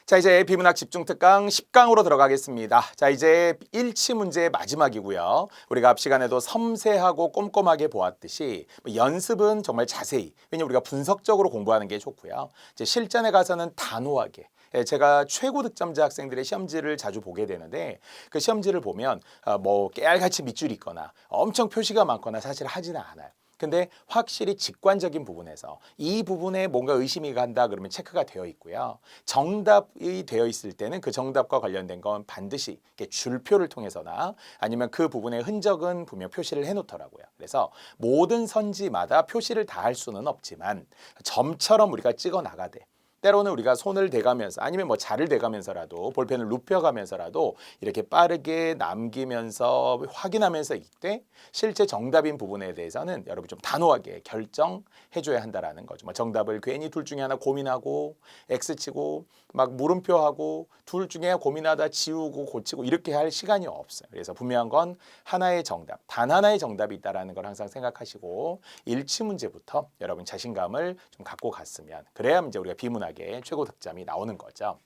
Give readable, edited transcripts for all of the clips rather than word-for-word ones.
자, 이제 비문학 집중 특강 10강으로 들어가겠습니다. 자, 이제 일치 문제의 마지막이고요. 우리가 앞 시간에도 섬세하고 꼼꼼하게 보았듯이 연습은 정말 자세히, 왜냐면 우리가 분석적으로 공부하는 게 좋고요. 이제 실전에 가서는 단호하게. 제가 최고 득점자 학생들의 시험지를 자주 보게 되는데 그 시험지를 보면 뭐 깨알같이 밑줄이 있거나 엄청 표시가 많거나 사실 하지는 않아요. 근데 확실히 직관적인 부분에서 이 부분에 뭔가 의심이 간다 그러면 체크가 되어 있고요. 정답이 되어 있을 때는 그 정답과 관련된 건 반드시 이렇게 줄표를 통해서나 아니면 그 부분의 흔적은 분명 표시를 해놓더라고요. 그래서 모든 선지마다 표시를 다 할 수는 없지만 점처럼 우리가 찍어 나가되 때로는 우리가 손을 대가면서 아니면 뭐 자를 대가면서라도 볼펜을 눕혀가면서라도 이렇게 빠르게 남기면서 확인하면서 읽되 실제 정답인 부분에 대해서는 여러분 좀 단호하게 결정해줘야 한다라는 거죠. 뭐 정답을 괜히 둘 중에 하나 고민하고 X치고 막 물음표하고 둘 중에 고민하다 지우고 고치고 이렇게 할 시간이 없어요. 그래서 분명한 건 하나의 정답, 단 하나의 정답이 있다라는 걸 항상 생각하시고 일치 문제부터 여러분 자신감을 좀 갖고 갔으면 그래야 이제 우리가 비문학의 최고 득점이 나오는 거죠.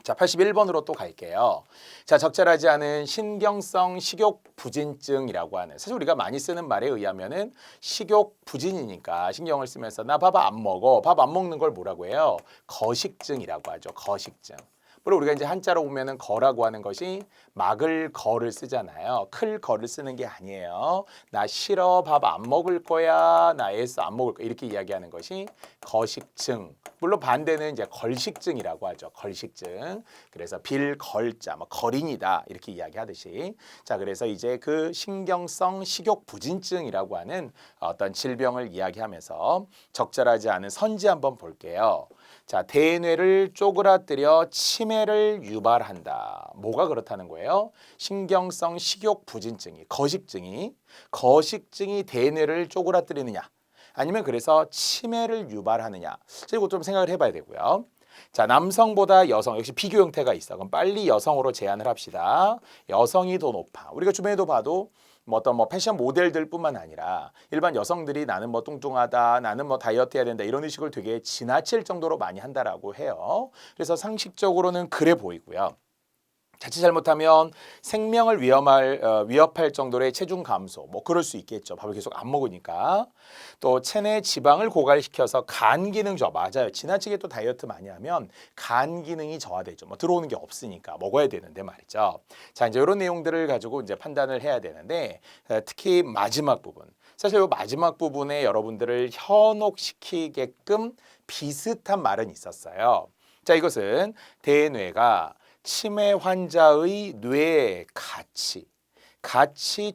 자, 81번으로 또 갈게요. 자, 적절하지 않은 신경성 식욕 부진증이라고 하는, 사실 우리가 많이 쓰는 말에 의하면은 식욕 부진이니까 신경을 쓰면서 나 밥 안 먹어. 밥 안 먹는 걸 뭐라고 해요? 거식증이라고 하죠. 거식증. 물론 우리가 이제 한자로 보면은 거라고 하는 것이 막을 거를 쓰잖아요. 클 거를 쓰는 게 아니에요. 나 싫어, 밥 안 먹을 거야, 나 애써 안 먹을 거야 이렇게 이야기하는 것이 거식증. 물론 반대는 이제 걸식증이라고 하죠. 걸식증. 그래서 빌걸자, 뭐 거린이다 이렇게 이야기하듯이. 자, 그래서 이제 그 신경성 식욕 부진증이라고 하는 어떤 질병을 이야기하면서 적절하지 않은 선지 한번 볼게요. 자, 대뇌를 쪼그라뜨려 치매를 유발한다. 뭐가 그렇다는 거예요? 신경성 식욕 부진증이, 거식증이 대뇌를 쪼그라뜨리느냐? 아니면 그래서 치매를 유발하느냐? 이거 좀 생각을 해봐야 되고요. 자, 남성보다 여성, 역시 비교 형태가 있어. 그럼 빨리 여성으로 제한을 합시다. 여성이 더 높아. 우리가 주변에도 봐도 뭐 어떤 뭐 패션 모델들뿐만 아니라 일반 여성들이 나는 뭐 뚱뚱하다, 나는 뭐 다이어트 해야 된다 이런 의식을 되게 지나칠 정도로 많이 한다라고 해요. 그래서 상식적으로는 그래 보이고요. 자칫 잘못하면 생명을 위협할 정도의 체중 감소, 뭐 그럴 수 있겠죠. 밥을 계속 안 먹으니까. 또 체내 지방을 고갈시켜서 간 기능 저하, 맞아요. 지나치게 또 다이어트 많이 하면 간 기능이 저하되죠. 뭐 들어오는 게 없으니까 먹어야 되는데 말이죠. 자, 이제 이런 내용들을 가지고 이제 판단을 해야 되는데 특히 마지막 부분. 사실 이 마지막 부분에 여러분들을 현혹시키게끔 비슷한 말은 있었어요. 자, 이것은 대뇌가 치매 환자의 뇌에 같이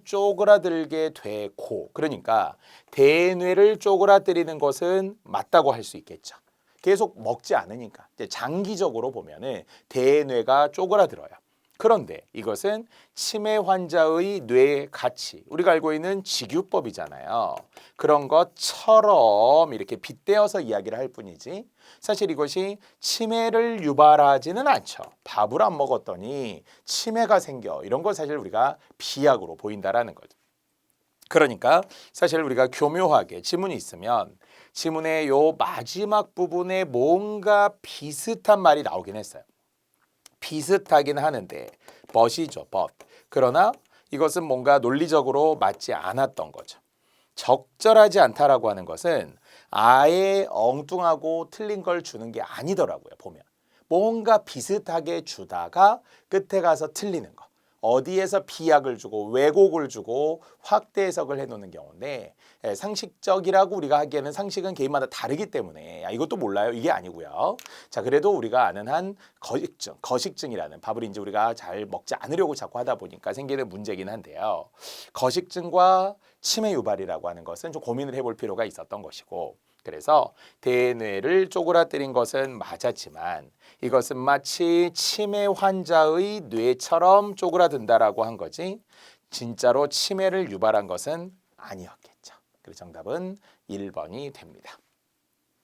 쪼그라들게 되고, 그러니까 대뇌를 쪼그라뜨리는 것은 맞다고 할 수 있겠죠. 계속 먹지 않으니까 이제 장기적으로 보면은 대뇌가 쪼그라들어요. 그런데 이것은 치매 환자의 뇌 가치, 우리가 알고 있는 직유법이잖아요. 그런 것처럼 이렇게 빗대어서 이야기를 할 뿐이지 사실 이것이 치매를 유발하지는 않죠. 밥을 안 먹었더니 치매가 생겨. 이런 걸 사실 우리가 비약으로 보인다라는 거죠. 그러니까 사실 우리가 교묘하게 지문이 있으면 지문의 요 마지막 부분에 뭔가 비슷한 말이 나오긴 했어요. 비슷하긴 하는데 but이죠, but. 그러나 이것은 뭔가 논리적으로 맞지 않았던 거죠. 적절하지 않다라고 하는 것은 아예 엉뚱하고 틀린 걸 주는 게 아니더라고요, 보면. 뭔가 비슷하게 주다가 끝에 가서 틀리는 거. 어디에서 비약을 주고 왜곡을 주고 확대 해석을 해놓는 경우인데 상식적이라고 우리가 하기에는 상식은 개인마다 다르기 때문에 이것도 몰라요. 이게 아니고요. 자, 그래도 우리가 아는 한 거식증이라는 밥을 이제 우리가 잘 먹지 않으려고 자꾸 하다 보니까 생기는 문제긴 한데요. 거식증과 치매 유발이라고 하는 것은 좀 고민을 해볼 필요가 있었던 것이고 그래서 대뇌를 쪼그라뜨린 것은 맞았지만 이것은 마치 치매 환자의 뇌처럼 쪼그라든다라고 한 거지 진짜로 치매를 유발한 것은 아니었겠죠. 그래서 정답은 1번이 됩니다.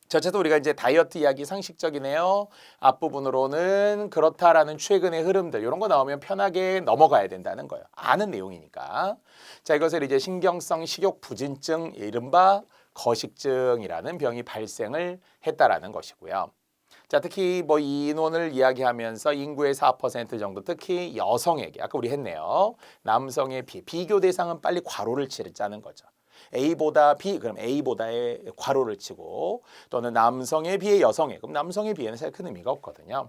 자, 어쨌든 우리가 이제 다이어트 이야기 상식적이네요. 앞부분으로는 그렇다라는 최근의 흐름들 이런 거 나오면 편하게 넘어가야 된다는 거예요. 아는 내용이니까. 자, 이것을 이제 신경성 식욕 부진증 이른바 거식증이라는 병이 발생을 했다라는 것이고요. 자, 특히 뭐 인원을 이야기하면서 인구의 4% 정도, 특히 여성에게 아까 우리 했네요. 남성에 비해 비교 대상은 빨리 괄호를 치자는 거죠. A보다 B, 그럼 A보다의 괄호를 치고 또는 남성에 비해 여성에, 그럼 남성에 비해는 사실 큰 의미가 없거든요.